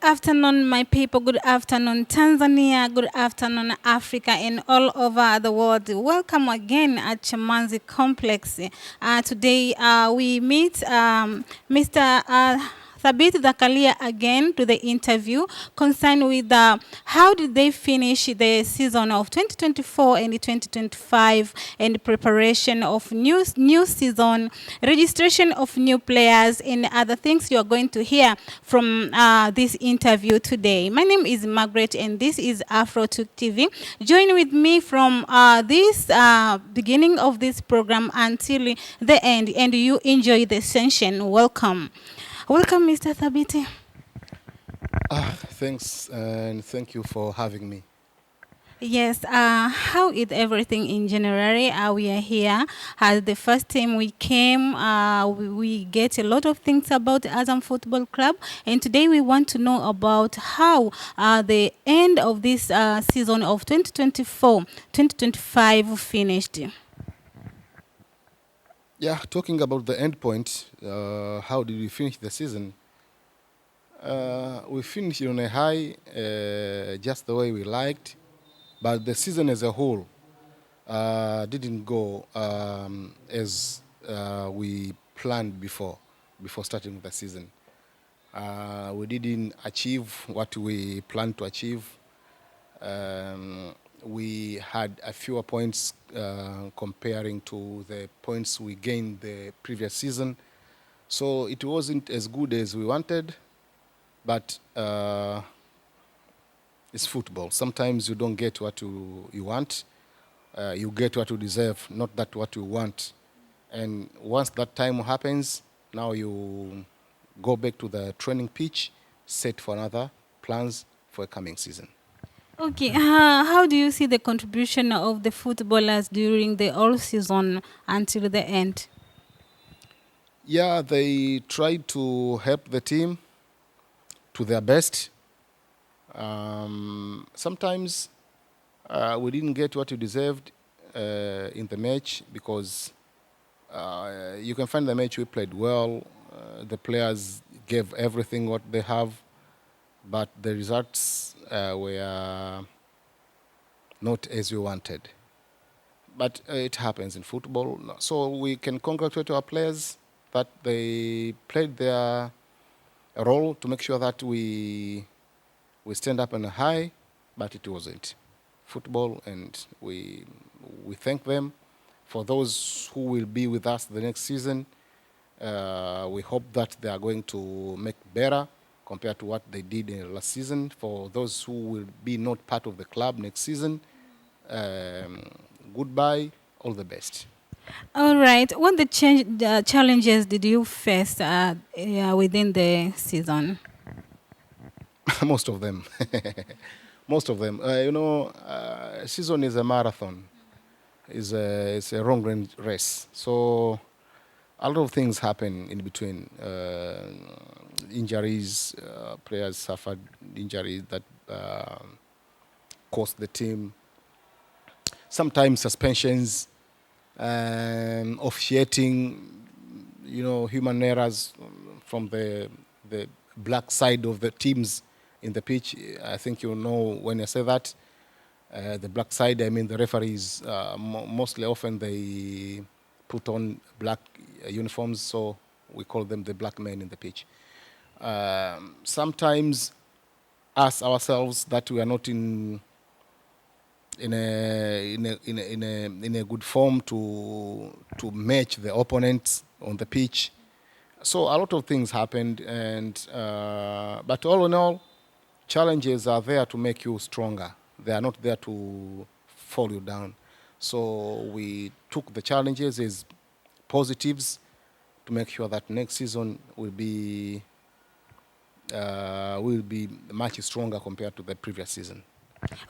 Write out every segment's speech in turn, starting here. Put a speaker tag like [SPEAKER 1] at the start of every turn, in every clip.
[SPEAKER 1] afternoon, my people. Good afternoon, Tanzania. Good afternoon, Africa, and all over the world. Welcome again at Chamanzi Complex. Today we meet Mr. Thaabit Zakaria again to the interview concerned with how did they finish the season of 2024 and 2025 and preparation of new season, registration of new players, and other things you are going to hear from this interview today. My name is Margaret, and this is AFROTURK TV. Join with me from this beginning of this program until the end, and you enjoy the session. Welcome. Welcome, Mr. Thaabit.
[SPEAKER 2] Thanks, and thank you for having me.
[SPEAKER 1] Yes, how is everything in January? We are here. The first time we came, we get a lot of things about Azam Football Club, and today we want to know about how the end of this season of 2024-2025 finished.
[SPEAKER 2] Yeah, talking about the end point, how did we finish the season? We finished on a high, just the way we liked, but the season as a whole didn't go as we planned before starting the season. We didn't achieve what we planned to achieve. We had a fewer points comparing to the points we gained the previous season. So it wasn't as good as we wanted, but it's football. Sometimes you don't get what you want. You get what you deserve, not that what you want. And once that time happens, now you go back to the training pitch, set for another plans for a coming season.
[SPEAKER 1] Okay, how do you see the contribution of the footballers during the all season until the end?
[SPEAKER 2] Yeah, they tried to help the team to their best. Sometimes we didn't get what we deserved in the match because you can find the match we played well. The players gave everything what they have, but the results were not as we wanted. But it happens in football. So we can congratulate our players that they played their role to make sure that we stand up on a high, but it wasn't football, and we thank them. For those who will be with us the next season, we hope that they are going to make better compared to what they did in the last season. For those who will be not part of the club next season, goodbye, all the best.
[SPEAKER 1] All right. What the challenges did you face within the season?
[SPEAKER 2] Most of them. Most of them. Season is a marathon. It's a long race. So a lot of things happen in between. Injuries, players suffered injuries that cost the team. Sometimes suspensions, officiating, human errors from the black side of the teams in the pitch. I think you know when I say that. The black side, I mean the referees, mostly often they put on black uniforms, so we call them the black men in the pitch. Sometimes us ourselves that we are not in a good form to match the opponents on the pitch. So a lot of things happened, and but all in all, challenges are there to make you stronger. They are not there to fall you down. So we took the challenges as positives to make sure that next season will be much stronger compared to the previous season.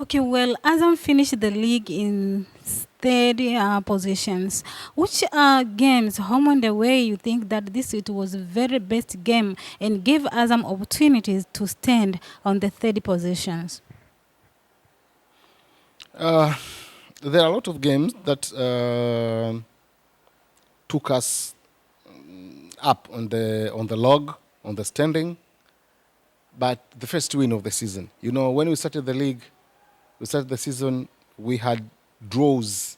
[SPEAKER 1] Okay, well, Azam finished the league in third positions. Which games, home and away, you think that it was the very best game and gave Azam opportunities to stand on the third positions?
[SPEAKER 2] There are a lot of games that took us up on the log, on the standing. but the first win of the season. You know, when we started the league, we started the season, we had draws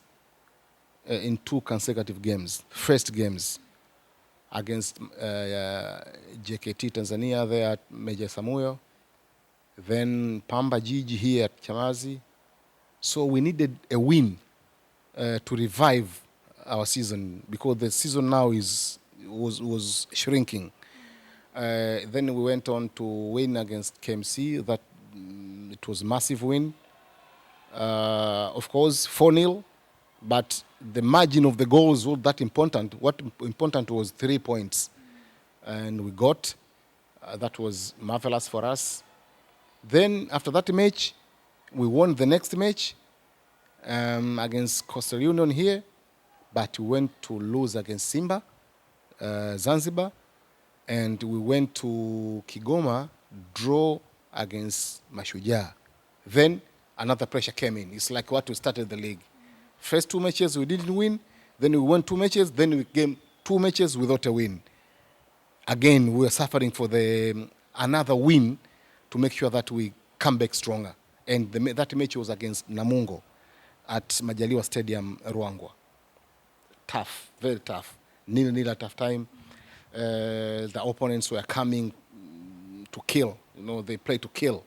[SPEAKER 2] in 2 consecutive games, first games against JKT Tanzania there at Meja Samuyo, then Pamba Jiji here at Chamazi. So we needed a win to revive our season, because the season now was shrinking. Then we went on to win against KMC. That it was a massive win. Of course, 4-0, but the margin of the goals was that important. What important was 3 points, and we got. That was marvelous for us. Then after that match, we won the next match against Coastal Union here, but we went to lose against Simba, Zanzibar, and we went to Kigoma, draw against Mashujaa. Then another pressure came in. It's like what we started the league. First 2 matches we didn't win, then we won 2 matches, then we came 2 matches without a win. Again, we were suffering for another win to make sure that we come back stronger. And that match was against Namungo at Majaliwa Stadium, Ruangwa. Tough, very tough. 0-0 a tough time. The opponents were coming to kill. You know, they play to kill.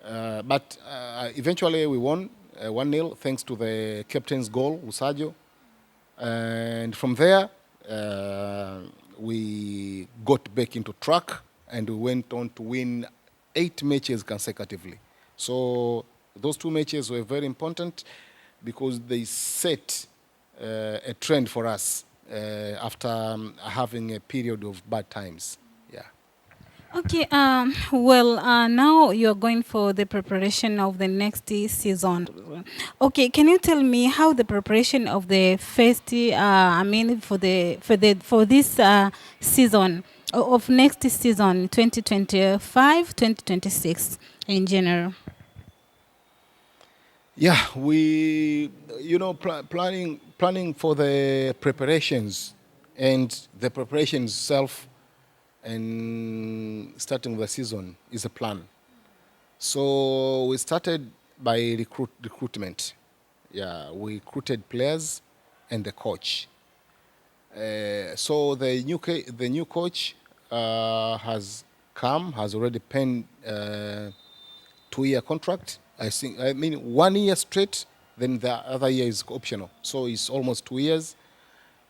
[SPEAKER 2] But eventually we won 1-0 thanks to the captain's goal, Usajo. And from there, we got back into track and we went on to win 8 matches consecutively. So those 2 matches were very important because they set a trend for us after having a period of bad times. Yeah.
[SPEAKER 1] Okay, well, now you're going for the preparation of the next season. Okay, can you tell me how the preparation of the first, for this season, of next season, 2025, 2026 in general?
[SPEAKER 2] Yeah, we, you know, planning for the preparations and the preparation itself and starting the season is a plan. So we started by recruitment. Yeah, we recruited players and the coach. So the new coach has already penned 2-year contract. I mean 1 year straight, then the other year is optional. So it's almost 2 years.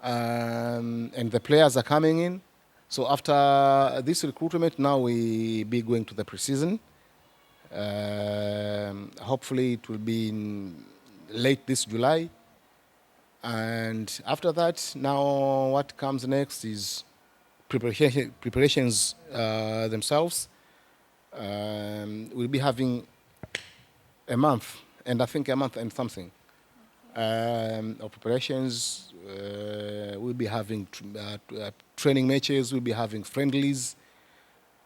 [SPEAKER 2] And the players are coming in. So after this recruitment, now we be going to the preseason. Hopefully it will be in late this July. And after that, now what comes next is preparations themselves. We'll be having a month, and I think a month and something of preparations. We'll be having training matches, we'll be having friendlies,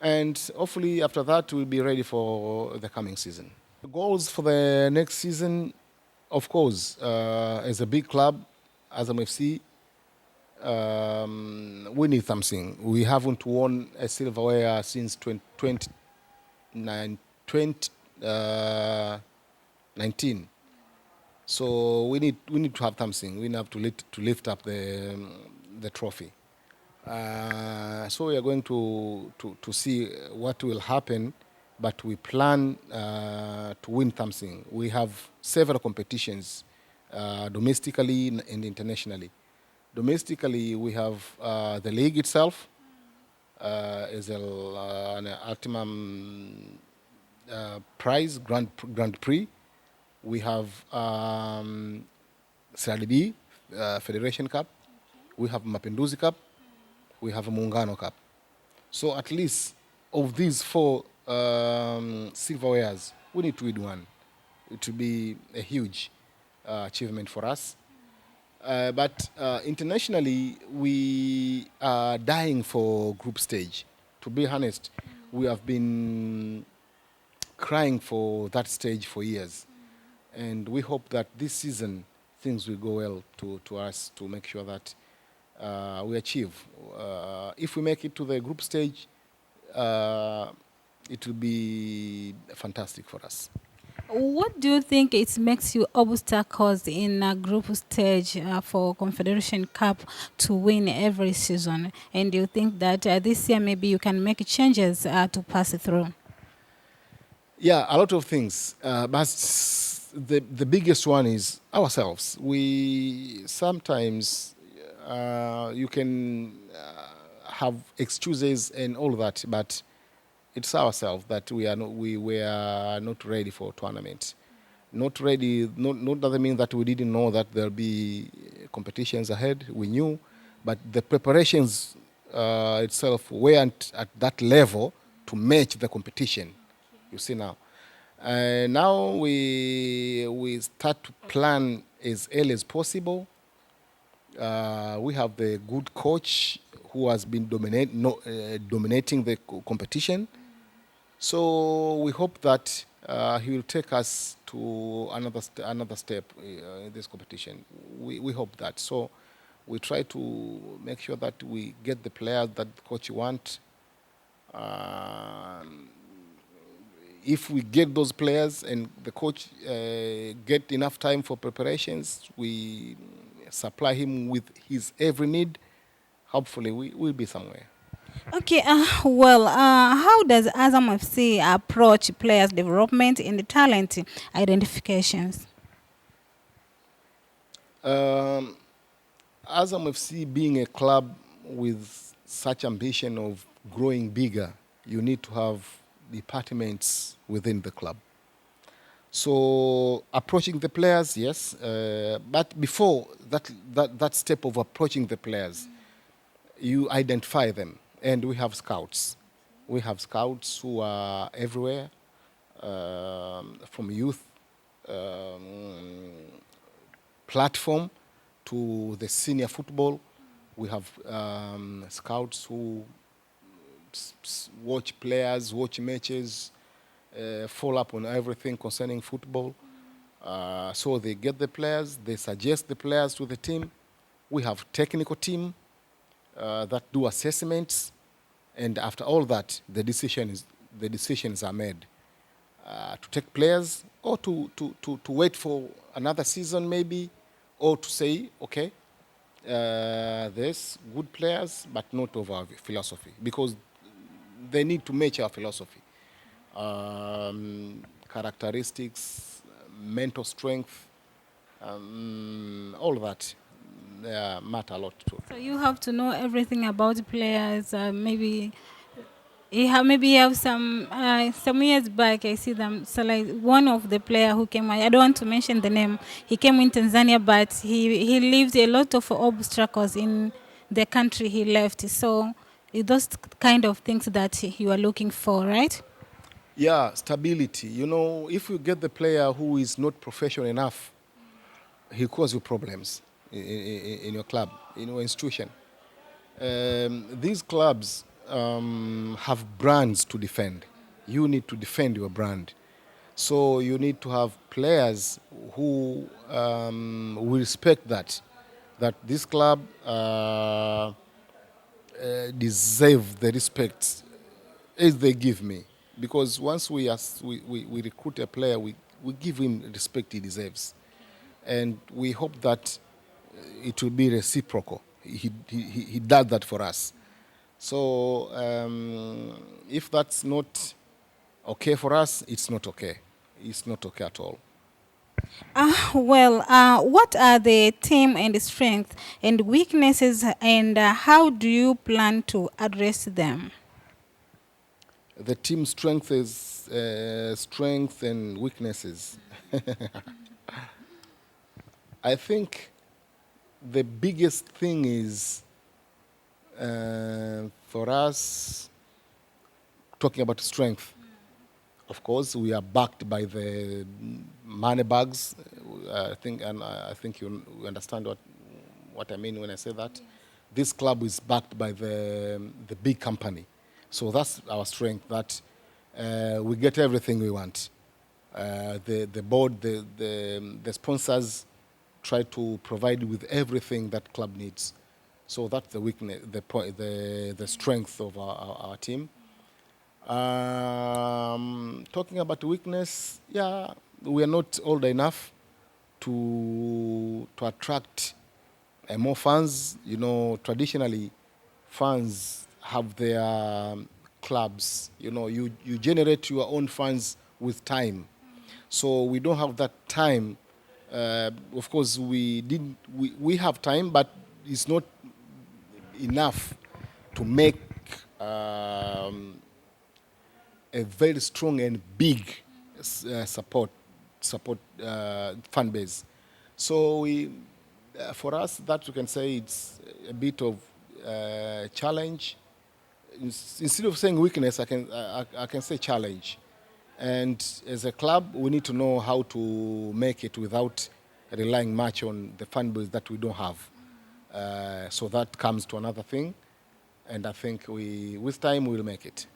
[SPEAKER 2] and hopefully after that we'll be ready for the coming season. The goals for the next season, of course, as a big club, Azam FC, we need something. We haven't won a silverware since 2019. So we need to have something. We need to lift up the trophy. So we are going to see what will happen, but we plan to win something. We have several competitions, domestically and internationally. Domestically, we have the league itself is an ultimum prize, Grand Prix. We have CRDB Federation Cup. We have Mapinduzi Cup. We have Muungano Cup. So at least of these 4 silverwares, we need to win one. It will be a huge achievement for us. But internationally, we are dying for group stage. To be honest, we have been crying for that stage for years. And we hope that this season things will go well to us to make sure that we achieve. If we make it to the group stage, it will be fantastic for us.
[SPEAKER 1] What do you think it makes you obstacles in a group stage for Confederation Cup to win every season? And do you think that this year maybe you can make changes to pass it through?
[SPEAKER 2] Yeah, a lot of things, but the biggest one is ourselves. We sometimes you can have excuses and all that, but it's ourselves that we were not ready for tournament. Not ready. Not doesn't mean that we didn't know that there'll be competitions ahead. We knew, but the preparations itself weren't at that level to match the competition. You see now. Now we start to plan as early as possible. We have the good coach who has been dominating the competition. So we hope that he will take us to another step in this competition. We hope that. So we try to make sure that we get the players that the coach wants. If we get those players and the coach get enough time for preparations, we supply him with his every need, hopefully we will be somewhere.
[SPEAKER 1] Okay, well, how does Azam FC approach players' development and talent identifications?
[SPEAKER 2] Um, Azam FC being a club with such ambition of growing bigger, you need to have departments within the club. So approaching the players, yes, but before that step of approaching the players, you identify them, and we have scouts. We have scouts who are everywhere, from youth platform to the senior football. We have scouts who watch players, watch matches, follow up on everything concerning football. So they get the players, they suggest the players to the team. We have technical team that do assessments, and after all that, the decisions are made to take players or to wait for another season maybe, or to say, okay, there's good players, but not of our philosophy, because they need to match our philosophy. Characteristics, mental strength, all that matter a lot too.
[SPEAKER 1] So you have to know everything about the players. Maybe you have some years back. I see them. So like one of the player who came. I don't want to mention the name. He came in Tanzania, but he lived a lot of obstacles in the country he left. So those kind of things that you are looking for, right?
[SPEAKER 2] Yeah, stability. You know, if you get the player who is not professional enough, he cause you problems in your club, in your institution. These clubs have brands to defend. You need to defend your brand. So you need to have players who will respect that this club deserve the respect as they give me. Because once we recruit a player, we give him respect he deserves. And we hope that it will be reciprocal. He does that for us. So if that's not okay for us, it's not okay. It's not okay at all.
[SPEAKER 1] Well, what are the team and strengths and weaknesses, and how do you plan to address them?
[SPEAKER 2] The team strength is strength and weaknesses. I think the biggest thing is for us, talking about strength. Of course, we are backed by the money bags. I think you understand what I mean when I say that. This club is backed by the big company, so that's our strength. That we get everything we want. The board, the sponsors try to provide with everything that club needs. So that's the weakness, the strength of our team. Talking about weakness, yeah, we are not old enough to attract more fans. You know, traditionally, fans have their clubs. You know, you generate your own fans with time. So we don't have that time. Of course, we have time, but it's not enough to make um, a very strong and big support fan base. So for us, that we can say it's a bit of challenge. Instead of saying weakness, I can say challenge. And as a club, we need to know how to make it without relying much on the fan base that we don't have. So that comes to another thing, and I think with time, we'll make it.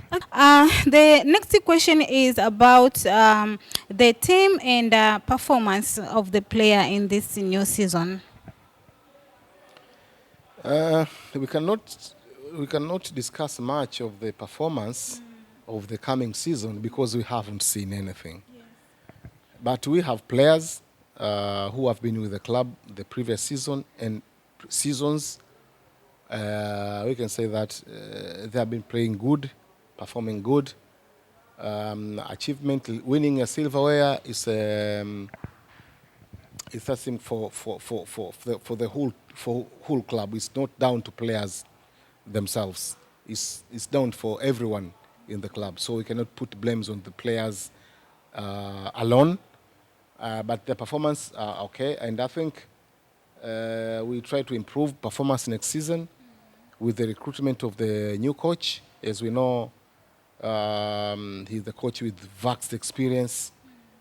[SPEAKER 1] The next question is about the team and performance of the player in this new season.
[SPEAKER 2] We cannot discuss much of the performance of the coming season because we haven't seen anything. Yes. But we have players who have been with the club the previous season and seasons. We can say that they have been playing good, performing good. Achievement, winning a silverware is a thing for the whole club. It's not down to players themselves. It's down for everyone in the club. So we cannot put blames on the players alone. But the performance are okay, and I think we try to improve performance next season with the recruitment of the new coach. As we know, he's the coach with vast experience.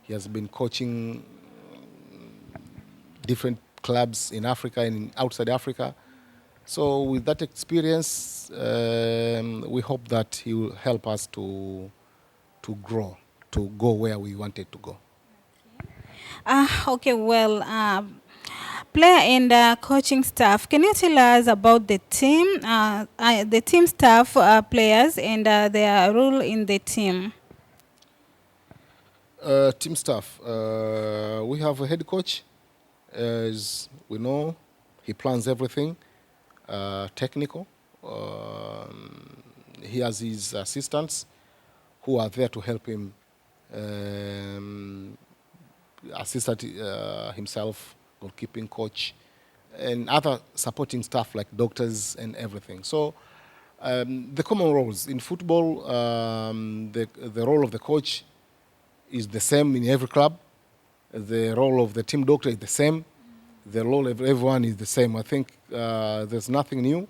[SPEAKER 2] He has been coaching different clubs in Africa and outside Africa. So with that experience, we hope that he will help us to grow, to go where we wanted to go.
[SPEAKER 1] Okay, well, player and coaching staff. Can you tell us about the team staff, players, and their role in the team?
[SPEAKER 2] Team staff. We have a head coach. As we know, he plans everything, technical. He has his assistants who are there to help him assist himself, goalkeeping coach, and other supporting staff like doctors and everything. So the common roles in football, the role of the coach is the same in every club. The role of the team doctor is the same. The role of everyone is the same. I think there's nothing new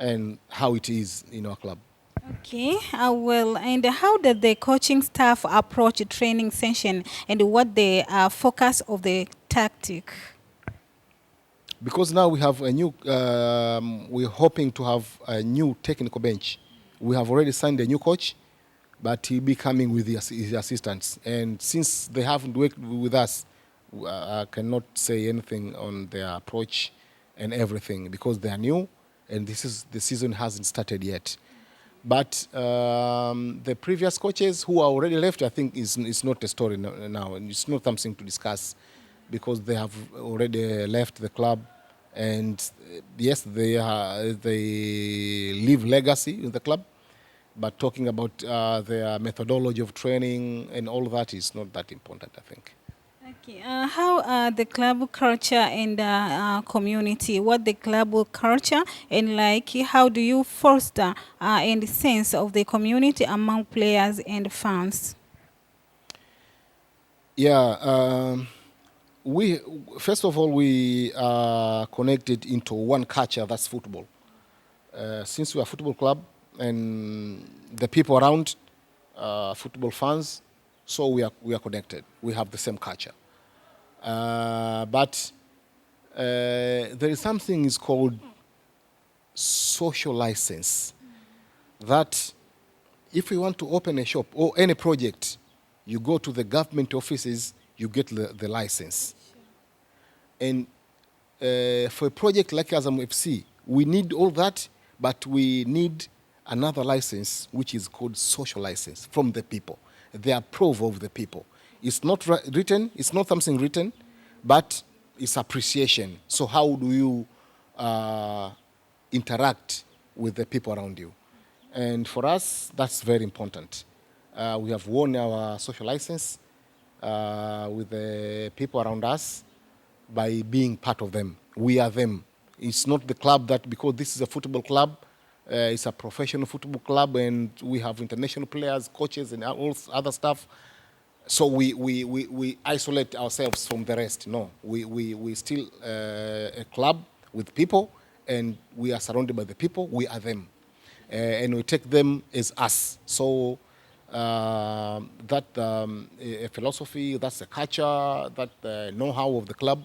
[SPEAKER 2] and how it is in our club.
[SPEAKER 1] Okay, well, and how did the coaching staff approach the training session and what the focus of the tactic?
[SPEAKER 2] Because now we have a new, we're hoping to have a new technical bench. We have already signed a new coach, but he'll be coming with his assistants. And since they haven't worked with us, I cannot say anything on their approach and everything because they are new and the season hasn't started yet. But the previous coaches who are already left, I think is not a story now, and it's not something to discuss because they have already left the club, and yes, they leave legacy in the club. But talking about their methodology of training and all that is not that important, I think.
[SPEAKER 1] Okay, how the club culture and community? What the club culture and like? How do you foster and sense of the community among players and fans?
[SPEAKER 2] Yeah, we first of all we are connected into one culture, that's football. Since we are a football club and the people around football fans, so we are connected. We have the same culture. But there is something is called social license. That if you want to open a shop or any project, you go to the government offices, you get the license. And for a project like Azam FC, we need all that, but we need another license which is called social license from the people. They approve of the people. It's not written, it's not something written, but it's appreciation. So how do you interact with the people around you? And for us, that's very important. We have won our social license with the people around us by being part of them. We are them. It's not the club that, because this is a football club, it's a professional football club, and we have international players, coaches, and all other stuff. So we isolate ourselves from the rest. No, we still a club with people, and we are surrounded by the people. We are them, and we take them as us. So that a philosophy, that's a culture, that know-how of the club,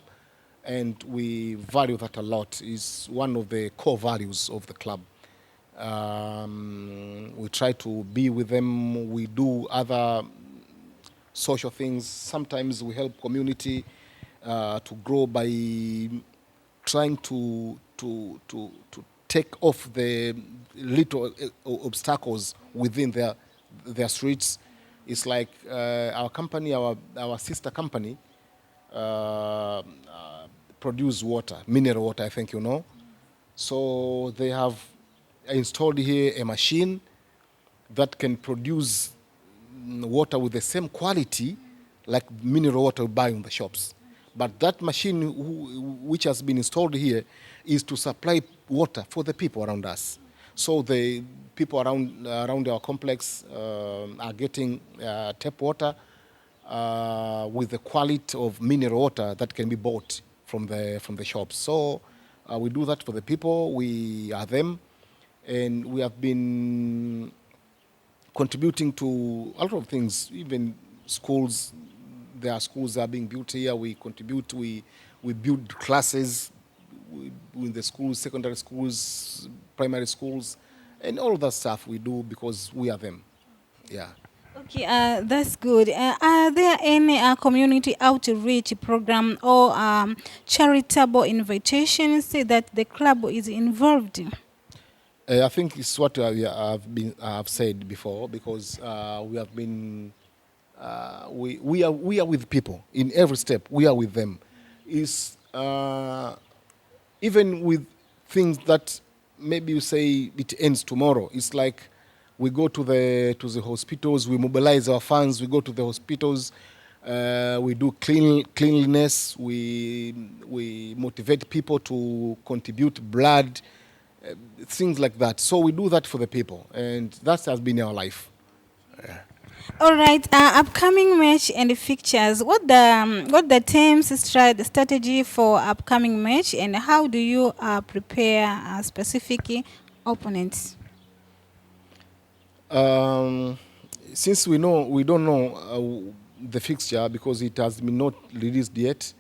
[SPEAKER 2] and we value that a lot. Is one of the core values of the club. We try to be with them. We do other social things. Sometimes we help community to grow by trying to take off the little obstacles within their streets. It's like our company, our sister company, produce water, mineral water, I think you know. So they have installed here a machine that can produce water with the same quality like mineral water we buy in the shops. But that machine which has been installed here is to supply water for the people around us. So the people around our complex are getting tap water with the quality of mineral water that can be bought from the shops. So we do that for the people. We are them, and we have been contributing to a lot of things, even schools. There are schools that are being built here. We contribute. We build classes in the schools, secondary schools, primary schools, and all of that stuff we do because we are them. Yeah.
[SPEAKER 1] Okay, that's good. Are there any community outreach program or charitable invitations that the club is involved in?
[SPEAKER 2] I think it's what I've said before, because we have been we are with people in every step. We are with them. Is even with things that maybe you say it ends tomorrow. It's like we go to the hospitals. We mobilize our funds. We go to the hospitals. We do cleanliness. We motivate people to contribute blood, things like that. So we do that for the people, and that has been our life.
[SPEAKER 1] All right, upcoming match and the fixtures. What the team's strategy for upcoming match, and how do you prepare specific opponents?
[SPEAKER 2] Um, since we don't know the fixture because it has been not released yet.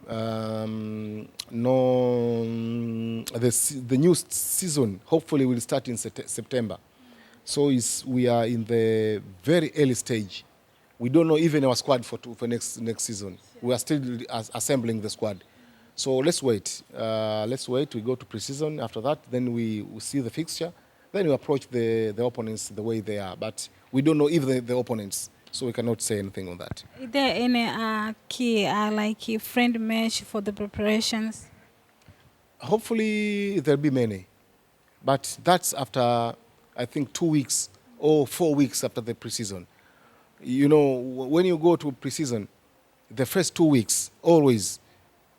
[SPEAKER 2] No, the new season hopefully will start in September. So we are in the very early stage. We don't know even our squad for next season. We are still assembling the squad. So let's wait. Let's wait. We go to pre-season. After that, then we see the fixture. Then we approach the opponents the way they are. But we don't know even the opponents, so we cannot say anything on that.
[SPEAKER 1] Is there any key like a friend match for the preparations?
[SPEAKER 2] Hopefully there'll be many, but that's after I think 2 weeks or 4 weeks after the pre-season. You know, when you go to pre-season, the first 2 weeks always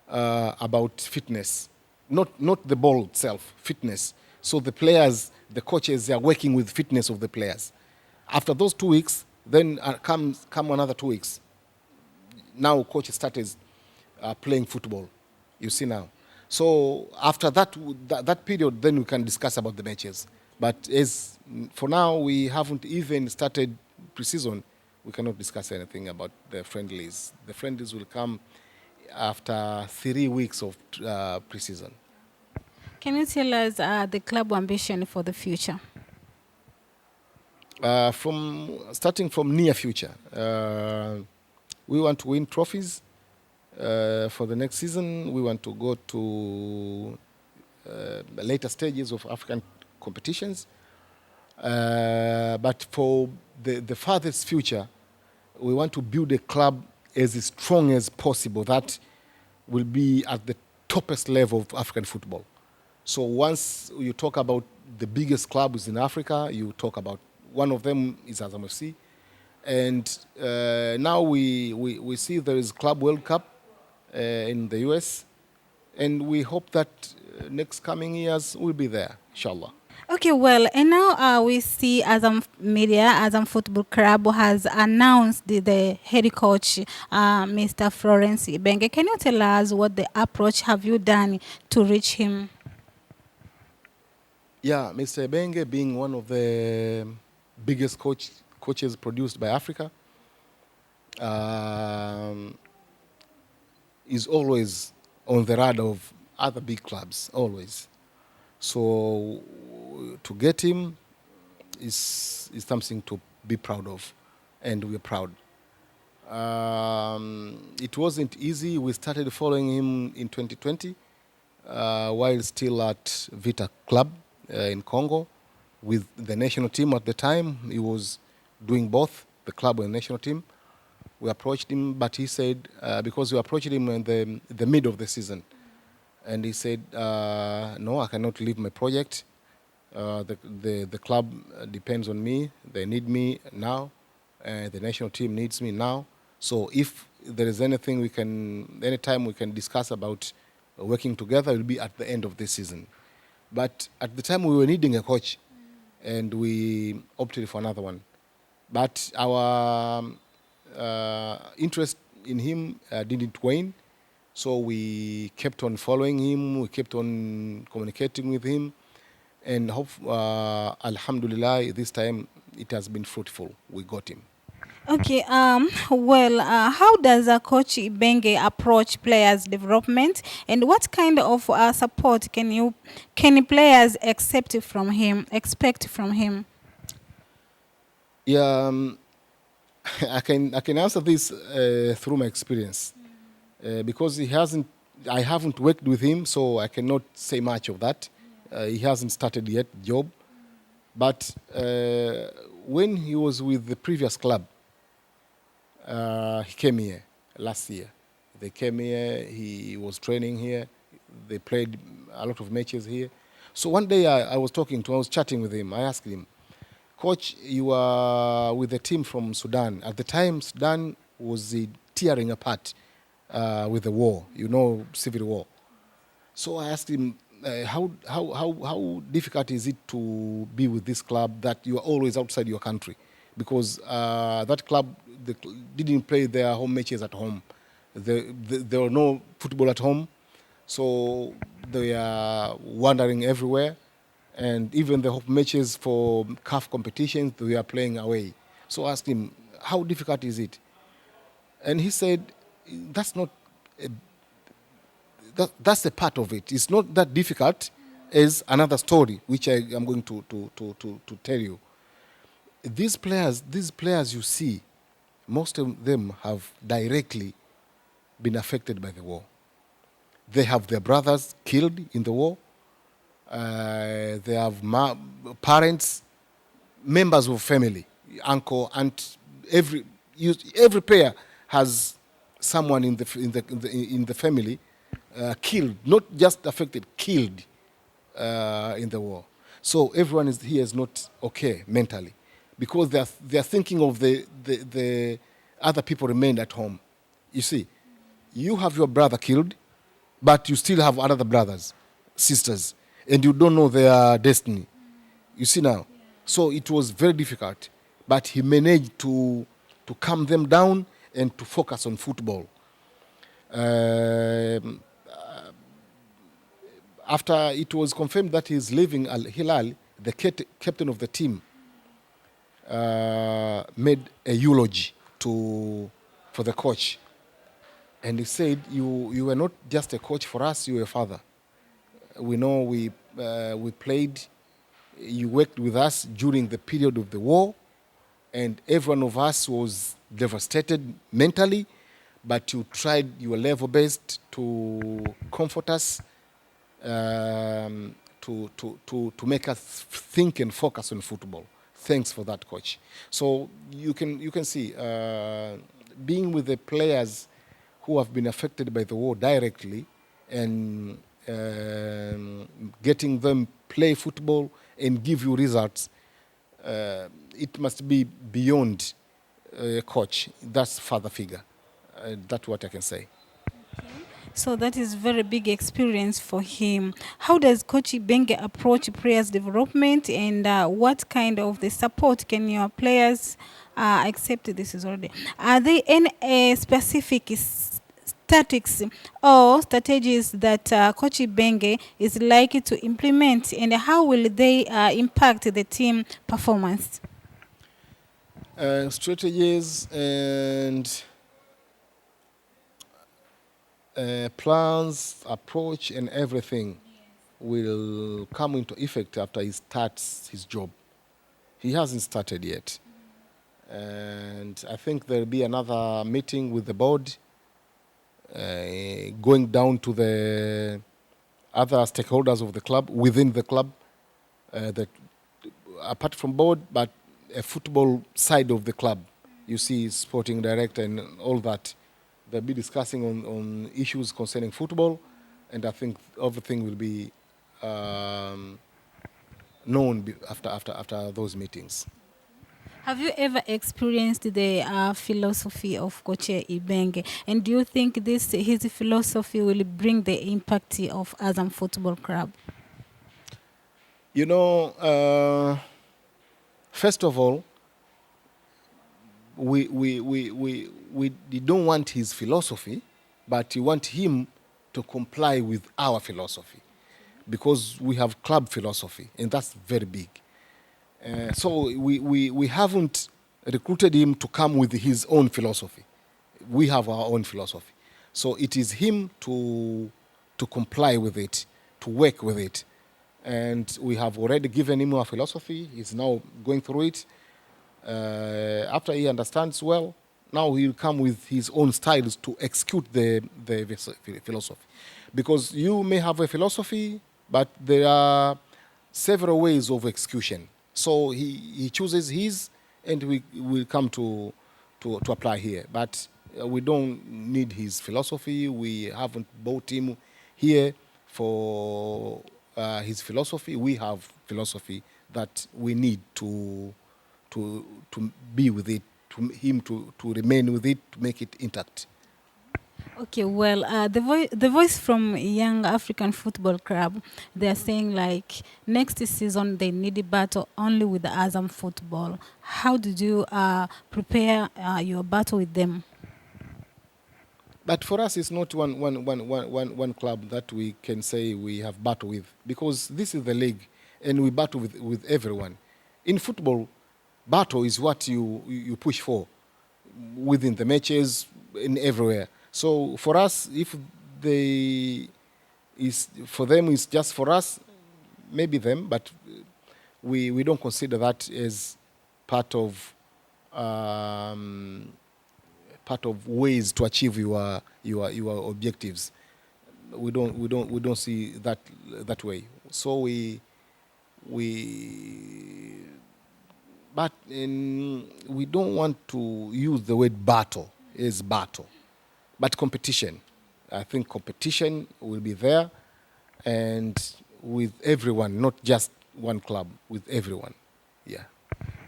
[SPEAKER 2] about fitness, not the ball itself, fitness. So the players, the coaches, they are working with fitness of the players. After those 2 weeks, then come another 2 weeks. Now coach started playing football. You see now. So after that period, then we can discuss about the matches. But as for now, we haven't even started pre-season. We cannot discuss anything about the friendlies. The friendlies will come after 3 weeks of pre-season.
[SPEAKER 1] Can you tell us the club ambition for the future?
[SPEAKER 2] Starting from near future, we want to win trophies. For the next season, we want to go to later stages of African competitions. But for the farthest future, we want to build a club as strong as possible that will be at the toppest level of African football. So once you talk about the biggest clubs in Africa, you talk about one of them is Azam FC. And now we see there is Club World Cup in the US. And we hope that next coming years we'll be there, inshallah.
[SPEAKER 1] Okay, well, and now we see Azam Media, Azam Football Club has announced the head coach, Mr. Florence Ibenge. Can you tell us what the approach have you done to reach him?
[SPEAKER 2] Yeah, Mr. Ibenge being one of the biggest coaches produced by Africa, is always on the radar of other big clubs, always. So to get him is something to be proud of, and we're proud. It wasn't easy. We started following him in 2020 while still at Vita Club in Congo with the national team at the time. He was doing both, the club and the national team. We approached him, but he said, because we approached him in the mid of the season, and he said, no, I cannot leave my project. The club depends on me. They need me now. The national team needs me now. So if there is anything anytime we can discuss about working together, it will be at the end of this season. But at the time we were needing a coach, and we opted for another one. But our interest in him didn't wane. So we kept on following him, we kept on communicating with him, and alhamdulillah, this time it has been fruitful. We got him.
[SPEAKER 1] Okay, well, how does a coach Ibenge approach players' development, and what kind of support can players expect from him?
[SPEAKER 2] Yeah, I can answer this through my experience, because I haven't worked with him, so I cannot say much of that. He hasn't started yet the job, but when he was with the previous club, he came here last year. They came here, he was training here, they played a lot of matches here. So one day I was chatting with him. I asked him, Coach, you are with a team from Sudan. At the time, Sudan was tearing apart with the war, civil war. So I asked him, how difficult is it to be with this club that you are always outside your country? Because that club didn't play their home matches at home. There were no football at home, so they are wandering everywhere. And even the home matches for CAF competitions, they are playing away. So I asked him, how difficult is it? And he said, that's a part of it. It's not that difficult as another story, which I am going to tell you. These players you see, most of them have directly been affected by the war. They have their brothers killed in the war. They have parents, members of family, uncle, aunt. Every player has someone in the family killed, not just affected, killed in the war. So everyone here is not okay mentally, because they are thinking of the other people remained at home. You see, you have your brother killed, but you still have other brothers, sisters, and you don't know their destiny. You see now? So it was very difficult, but he managed to calm them down and to focus on football. After it was confirmed that he's leaving Al Hilal, the captain of the team made a eulogy for the coach. And he said, you were not just a coach for us, you were a father. We know we played, you worked with us during the period of the war, and every one of us was devastated mentally, but you tried your level best to comfort us, to make us think and focus on football. Thanks for that, coach. So you can see being with the players who have been affected by the war directly and getting them play football and give you results. It must be beyond a coach. That's father figure. That's what I can say.
[SPEAKER 1] So that is very big experience for him. How does Coach Ibenge approach players' development, and what kind of the support can your players accept? This is already. Are there any specific tactics or strategies that Coach Ibenge is likely to implement, and how will they impact the team performance?
[SPEAKER 2] Strategies and plans, approach, and everything will come into effect after he starts his job. He hasn't started yet. And I think there'll be another meeting with the board, going down to the other stakeholders of the club, within the club, that apart from board, but a football side of the club. You see, sporting director and all that. They'll be discussing on issues concerning football, and I think everything will be known after those meetings.
[SPEAKER 1] Have you ever experienced the philosophy of Coach Ibenge? And do you think his philosophy will bring the impact of Azam Football Club?
[SPEAKER 2] You know, first of all, we don't want his philosophy, but we want him to comply with our philosophy, because we have club philosophy, and that's very big. So we haven't recruited him to come with his own philosophy. We have our own philosophy. So it is him to comply with it, to work with it. And we have already given him our philosophy. He's now going through it. After he understands well, now he'll come with his own styles to execute the philosophy. Because you may have a philosophy, but there are several ways of execution. So he chooses his, and we will come to apply here. But we don't need his philosophy. We haven't bought him here for his philosophy. We have philosophy that we need to be with it, to remain with it, to make it intact.
[SPEAKER 1] Okay, well, the voice from Young African Football Club, they are saying like next season they need a battle only with the Azam football. How did you prepare your battle with them?
[SPEAKER 2] But for us, it's not one club that we can say we have battle with, because this is the league, and we battle with everyone. In football, battle is what you push for within the matches, in everywhere. So for us, if for them it's just for us, maybe them, but we don't consider that as part of ways to achieve your objectives. We don't see that way. So but we don't want to use the word battle as battle, but competition. I think competition will be there, and with everyone, not just one club, with everyone. Yeah.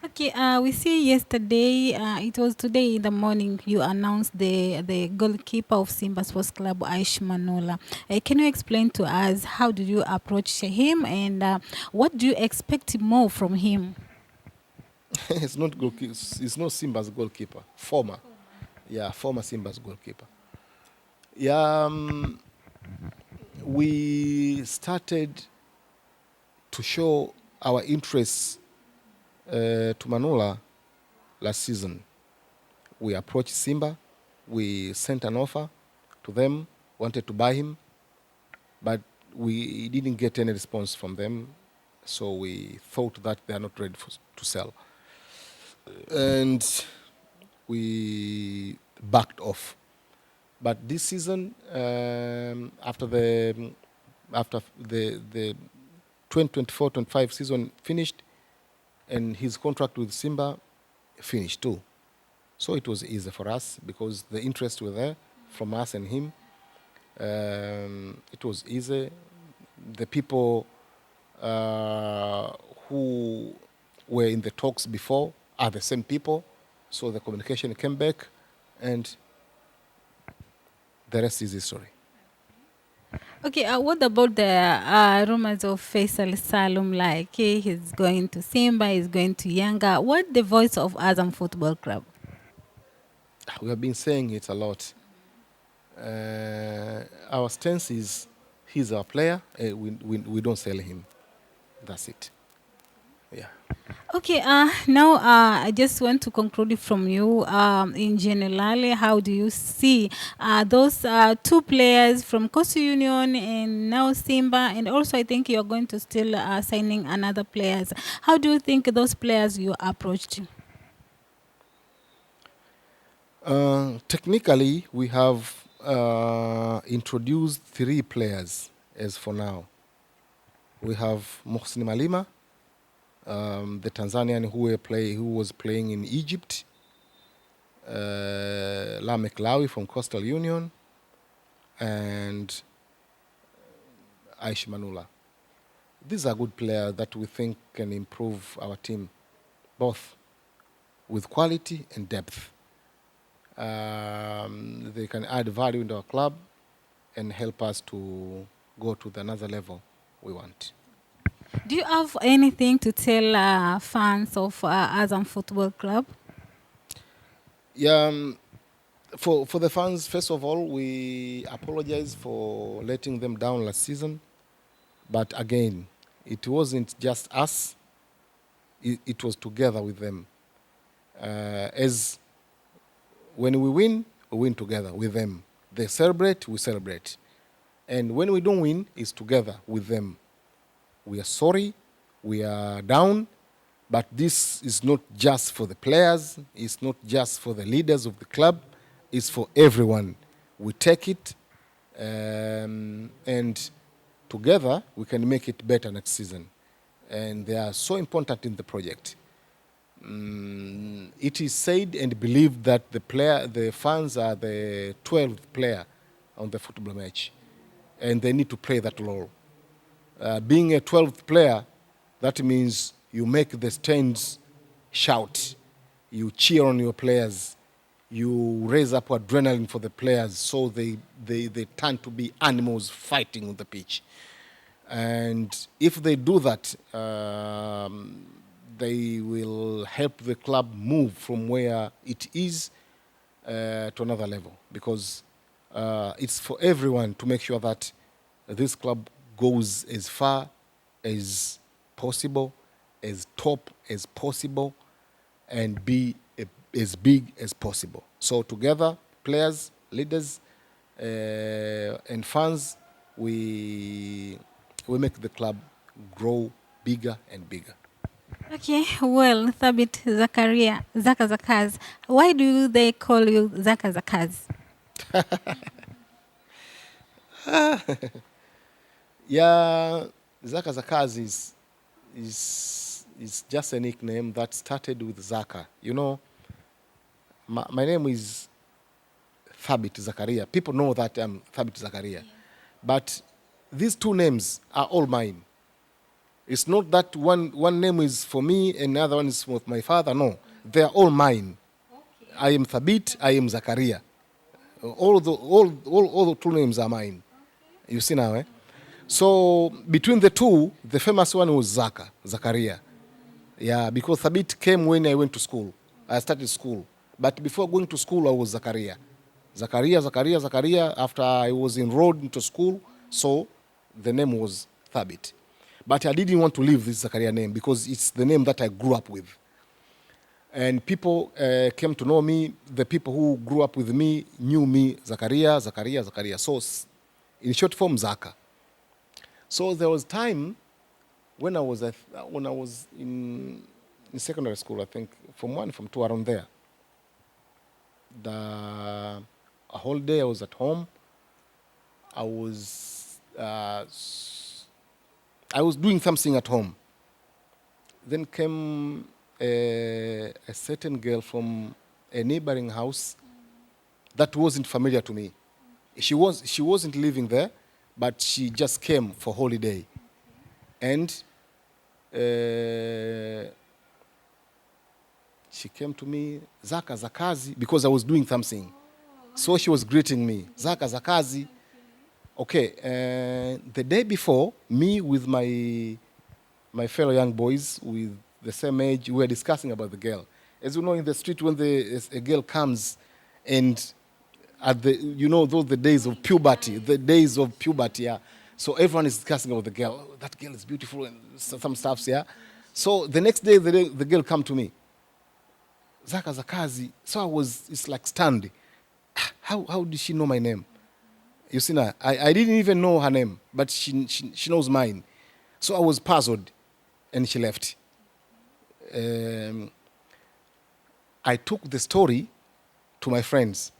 [SPEAKER 1] Okay, we see yesterday, it was today in the morning, you announced the goalkeeper of Simba Sports Club, Aish Manola. Can you explain to us how did you approach him, and what do you expect more from him?
[SPEAKER 2] It's not goalkeeper. It's not Simba's goalkeeper. Former. Yeah, former Simba's goalkeeper. Yeah, we started to show our interest to Manola last season. We approached Simba. We sent an offer to them, wanted to buy him, but we didn't get any response from them. So we thought that they are not ready to sell. And we backed off. But this season, after the 2024-25 season finished, and his contract with Simba finished too. So it was easy for us because the interests were there from us and him. It was easy. The people who were in the talks before are the same people, so the communication came back, and the rest is history.
[SPEAKER 1] Okay, what about the rumors of Faisal Salum, like he's going to Simba, he's going to Yanga? What the voice of Azam Football Club?
[SPEAKER 2] We have been saying it a lot. Our stance is he's our player. We don't sell him. That's it. Yeah.
[SPEAKER 1] Okay, now I just want to conclude from you. In general, how do you see those two players from Coastal Union and now Simba, and also I think you're going to still signing another players. How do you think those players you approached?
[SPEAKER 2] Technically, we have introduced 3 players as for now. We have Mohsin Malima, the Tanzanian who was playing in Egypt, Lamek Lawi from Coastal Union, and Aish Manula. These are good players that we think can improve our team, both with quality and depth. They can add value into our club and help us to go to the another level we want.
[SPEAKER 1] Do you have anything to tell fans of Azam Football Club?
[SPEAKER 2] Yeah, for the fans, first of all, we apologize for letting them down last season. But again, it wasn't just us. It was together with them. As when we win together with them. They celebrate, we celebrate. And when we don't win, it's together with them. We are sorry, we are down, but this is not just for the players, it's not just for the leaders of the club, it's for everyone. We take it, and together we can make it better next season. And they are so important in the project. It is said and believed that the fans are the 12th player on the football match, and they need to play that role. Being a 12th player, that means you make the stands shout, you cheer on your players, you raise up adrenaline for the players so they turn to be animals fighting on the pitch. And if they do that, they will help the club move from where it is to another level, because it's for everyone to make sure that this club goes as far as possible, as top as possible, and be as big as possible. So together, players, leaders, and fans, we make the club grow bigger and bigger.
[SPEAKER 1] Okay, well, Thaabit Zakaria, Zaka Zakaz. Why do they call you Zaka Zakaz?
[SPEAKER 2] Yeah, Zaka Zakaz is just a nickname that started with Zaka. You know, my name is Thaabit Zakaria. People know that I'm Thaabit Zakaria. Yeah. But these two names are all mine. It's not that one name is for me and the other one is for my father. No, they are all mine. Okay. I am Thaabit, I am Zakaria. All the two names are mine. Okay. You see now, eh? So between the two, the famous one was Zakaria. Yeah, because Thaabit came when I went to school. I started school. But before going to school, I was Zakaria. Zakaria. After I was enrolled into school, so the name was Thaabit. But I didn't want to leave this Zakaria name because it's the name that I grew up with. And people came to know me. The people who grew up with me knew me, Zakaria. So in short form, Zaka. So there was time when I was in secondary school, I think, from 1, from 2, around there. A whole day I was at home. I was I was doing something at home. Then came a certain girl from a neighboring house that wasn't familiar to me. She wasn't living there, but she just came for holiday. And she came to me, Zaka Zakazi, because I was doing something. So she was greeting me, Zaka Zakazi. Okay, the day before, me with my fellow young boys with the same age, we were discussing about the girl. As you know, in the street, when a girl comes and at the days of puberty, yeah. So everyone is discussing about the girl. Oh, that girl is beautiful and some stuffs, yeah. So the next day, the girl come to me, Zaka Zakazi. So it's like stunned. How did she know my name? You see now, I didn't even know her name, but she knows mine. So I was puzzled, and she left. I took the story to my friends,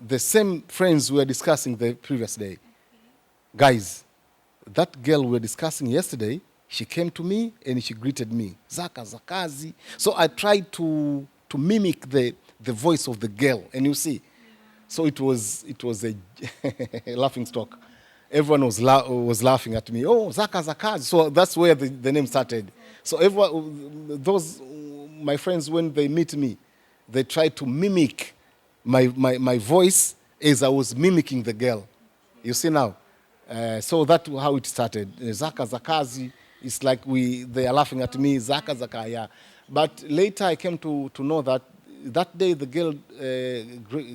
[SPEAKER 2] the same friends we were discussing the previous day. Guys, that girl we were discussing yesterday, she came to me and she greeted me, Zaka Zakazi. So I tried to mimic the voice of the girl, and you see, so it was a laughing stock. Everyone was laughing at me. Oh, Zaka Zakazi. So that's where the name started. So my friends, when they meet me, they try to mimic my voice as I was mimicking the girl. You see now? So that's how it started. Zaka Zakazi, it's like they are laughing at me, Zaka Zakaria. But later I came to know that day the girl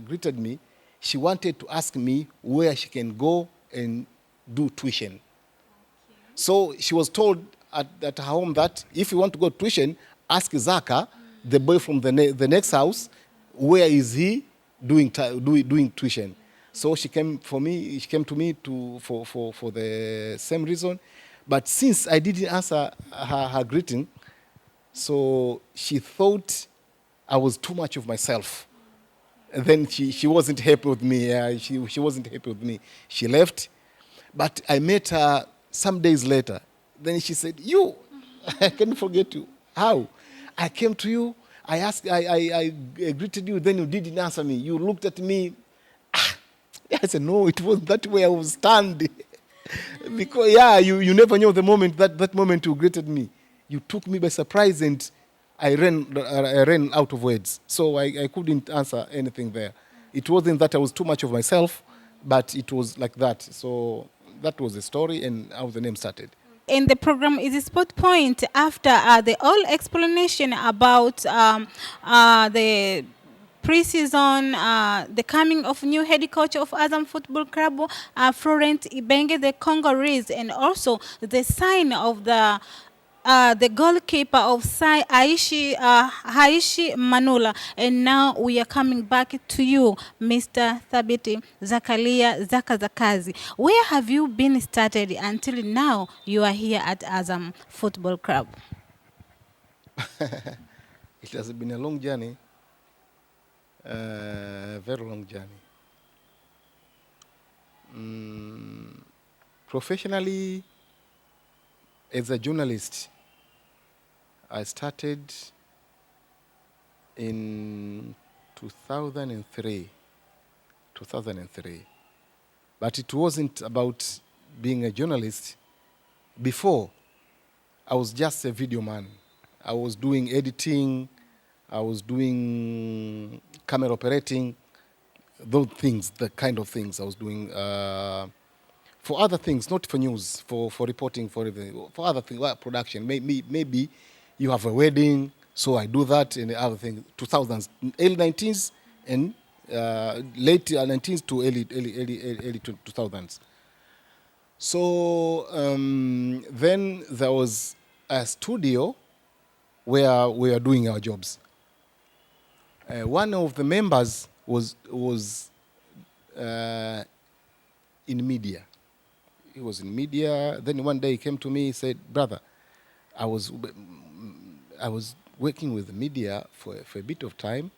[SPEAKER 2] greeted me. She wanted to ask me where she can go and do tuition. Okay. So she was told at her home that if you want to go to tuition, ask Zaka, the boy from the next house, where is he doing tuition. So she came to me for the same reason. But since I didn't answer her greeting, so she thought I was too much of myself. And then she wasn't happy with me. She wasn't happy with me. She left. But I met her some days later. Then she said, you, I can't forget you. How? I came to you. I asked, I greeted you. Then you didn't answer me. You looked at me. I said, no, it wasn't that way. I was stunned. Because, you never knew the moment, that moment you greeted me. You took me by surprise and I ran out of words. So I couldn't answer anything there. It wasn't that I was too much of myself, but it was like that. So that was the story and how the name started.
[SPEAKER 1] In the program is a spot point after the whole explanation about the pre-season, the coming of new head coach of Azam Football Club, Florent Ibenge, the Congolese, and also the sign of the goalkeeper of Aishi Manula. And now we are coming back to you, Mr. Thaabit Zakaria Zakazi. Where have you been started until now you are here at Azam Football Club?
[SPEAKER 2] It has been a long journey, very long journey. Professionally, as a journalist, I started in 2003. But it wasn't about being a journalist. Before, I was just a video man. I was doing editing, I was doing camera operating, those things, the kind of things I was doing for other things, not for news, for reporting, for other things, production. Maybe you have a wedding, so I do that, and other things. 2000s, early 19s, and late 19s to early 2000s. So then there was a studio where we were doing our jobs. One of the members was in media. He was in media. Then one day he came to me. He said, "Brother, I was working with the media for a bit of time,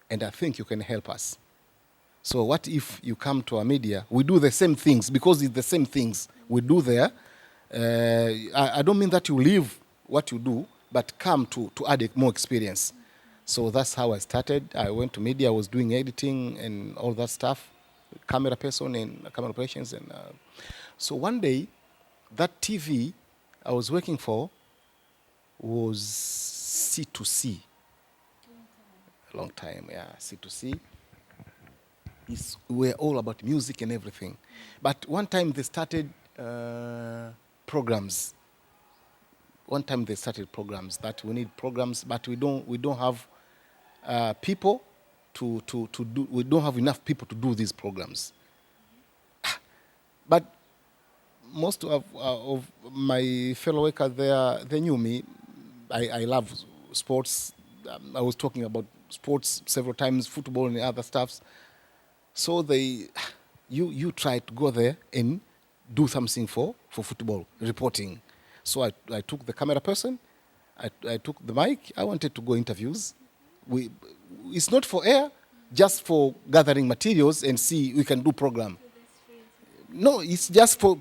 [SPEAKER 2] and I think you can help us. So what if you come to our media? We do the same things because it's the same things we do there. I don't mean that you leave what you do, but come to add more experience. So that's how I started. I went to media. I was doing editing and all that stuff, camera person and camera operations. And so one day, that TV I was working for was C2C. A long time, yeah, C2C. We're all about music and everything. But one time they started programs. One time they started programs that we need programs, but we don't have people to do. We don't have enough people to do these programs. But most of my fellow workers there, they knew me. I love sports. I was talking about sports several times, football and other stuffs. So you try to go there and do something for football reporting. So I took the camera person, I took the mic. I wanted to go interviews. It's not for air, just for gathering materials and see we can do program. No, it's just for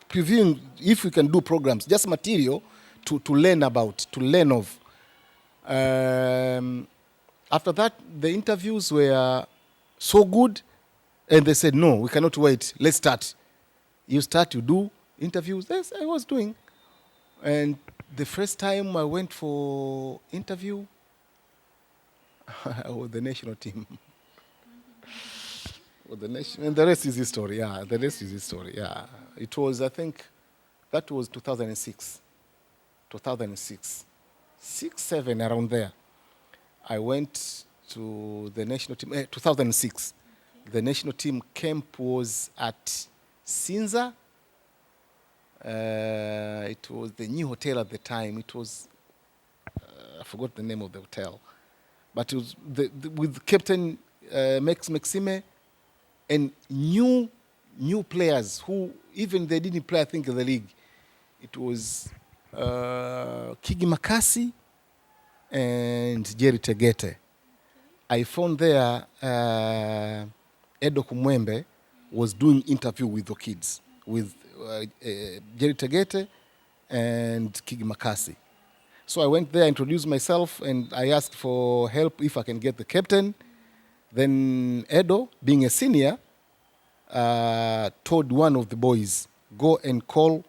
[SPEAKER 2] previewing if we can do programs, just material to learn about, to learn of. After that, the interviews were so good, and they said, no, we cannot wait. Let's start. You start, you do interviews. Yes, I was doing. And the first time I went for interview, with the national team. With the nation, and the rest is history. Yeah, the rest is history. Yeah, it was. I think that was 2006. 2006, 6, 7 around there. I went to the national team. 2006. The national team camp was at Sinza. It was the new hotel at the time. It was I forgot the name of the hotel, but it was with Captain Maxime and new players who even they didn't play, I think, in the league. It was Kigi Makasi and Jerry Tegete. I found there Edo Kumwembe was doing interview with the kids, with Jerry Tegete and Kigi Makasi. So I went there, introduced myself, and I asked for help if I can get the captain. Then Edo, being a senior, told one of the boys, go and call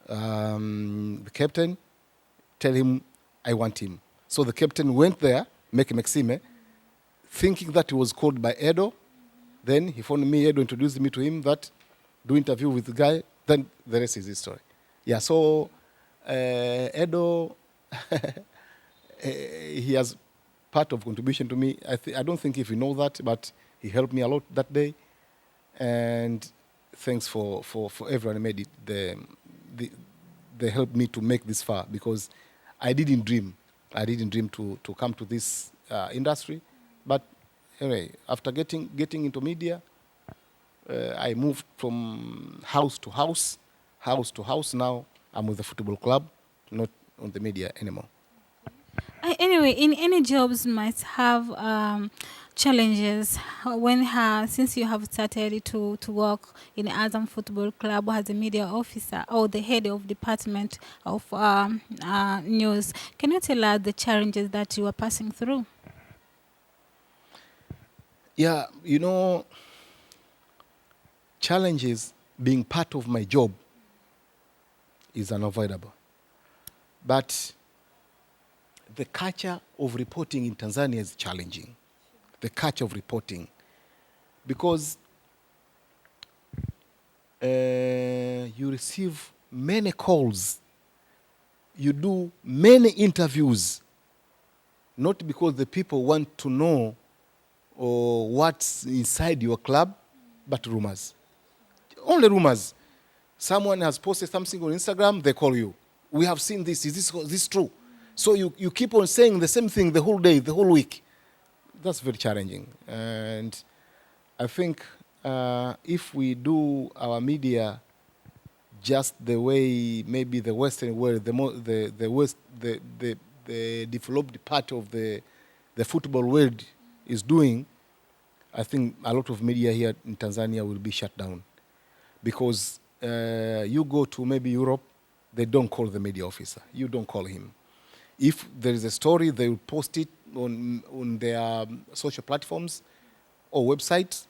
[SPEAKER 2] the captain, tell him I want him. So the captain went there, Meke Maxime, thinking that he was called by Edo. Then he phoned me, Edo introduced me to him, that do interview with the guy, then the rest is history. Yeah, so Edo, he has part of contribution to me. I don't think if you know that, but he helped me a lot that day. And thanks for everyone who made it. They helped me to make this far, because I didn't dream. I didn't dream to come to this industry. But anyway, after getting into media, I moved from house to house. Now I'm with the football club, not on the media anymore.
[SPEAKER 1] Anyway, in any jobs must have challenges. Since you have started to work in Azam Football Club as a media officer or the head of department of news, can you tell us the challenges that you are passing through?
[SPEAKER 2] Yeah, challenges being part of my job is unavoidable. But the culture of reporting in Tanzania is challenging. The culture of reporting. Because you receive many calls, you do many interviews, not because the people want to know what's inside your club, but rumors. Only rumors. Someone has posted something on Instagram, they call you. We have seen this. Is this true? So you keep on saying the same thing the whole day, the whole week. That's very challenging. And I think if we do our media just the way maybe the Western world, the developed part of the football world is doing, I think a lot of media here in Tanzania will be shut down. Because you go to maybe Europe, they don't call the media officer. You don't call him. If there is a story, they will post it on their social platforms or websites,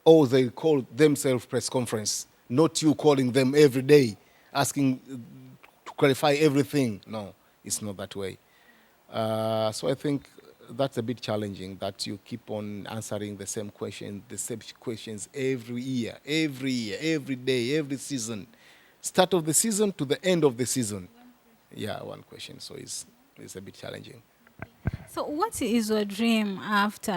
[SPEAKER 2] or they call themselves press conference, not you calling them every day, asking to clarify everything. No, it's not that way. So I think that's a bit challenging, that you keep on answering the same questions every year, every day, every season. Start of the season to the end of the season. Yeah, one question. So it's a bit challenging.
[SPEAKER 1] So, what is your dream after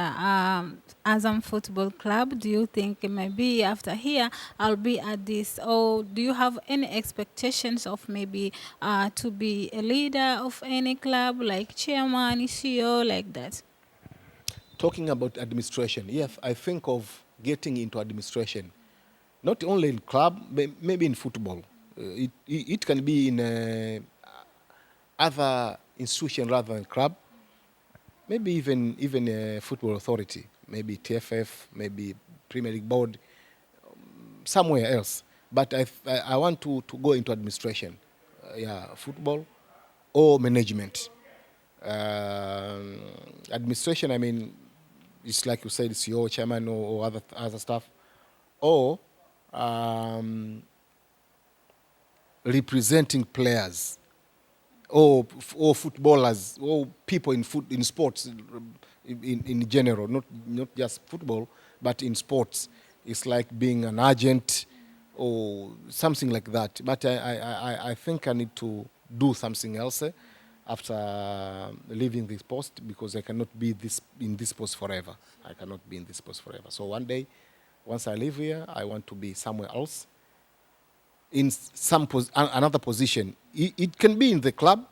[SPEAKER 1] Azam Football Club? Do you think maybe after here I'll be at this, or do you have any expectations of maybe to be a leader of any club, like chairman, CEO, like that?
[SPEAKER 2] Talking about administration, yes, I think of getting into administration, not only in club, maybe in football. It can be in other institution rather than club. Maybe even a football authority, maybe TFF, maybe Premier League board, somewhere else. But I want to go into administration, yeah, football or management. Administration, I mean, it's like you said, it's your chairman or other stuff, or representing players or footballers or people in sports in general, not just football, but in sports. It's like being an agent or something like that. But I think I need to do something else after leaving this post, because I cannot be in this post forever. I cannot be in this post forever. So one day, once I leave here, I want to be somewhere else in another position. It can be in the club,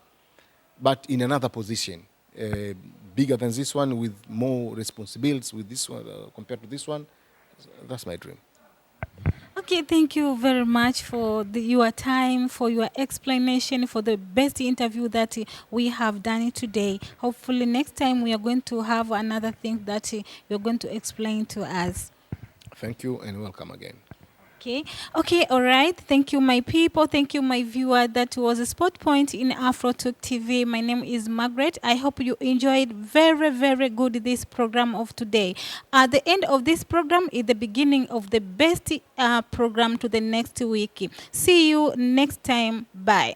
[SPEAKER 2] but in another position, bigger than this one, with more responsibilities with this one compared to this one. That's my dream.
[SPEAKER 1] Okay, thank you very much for your time, for your explanation, for the best interview that we have done today. Hopefully, next time we are going to have another thing that you're going to explain to us.
[SPEAKER 2] Thank you and welcome again.
[SPEAKER 1] Okay. Okay. All right. Thank you, my people. Thank you, my viewer. That was a spot point in AfroTurk TV. My name is Margaret. I hope you enjoyed very, very good this program of today. At the end of this program is the beginning of the best program to the next week. See you next time. Bye.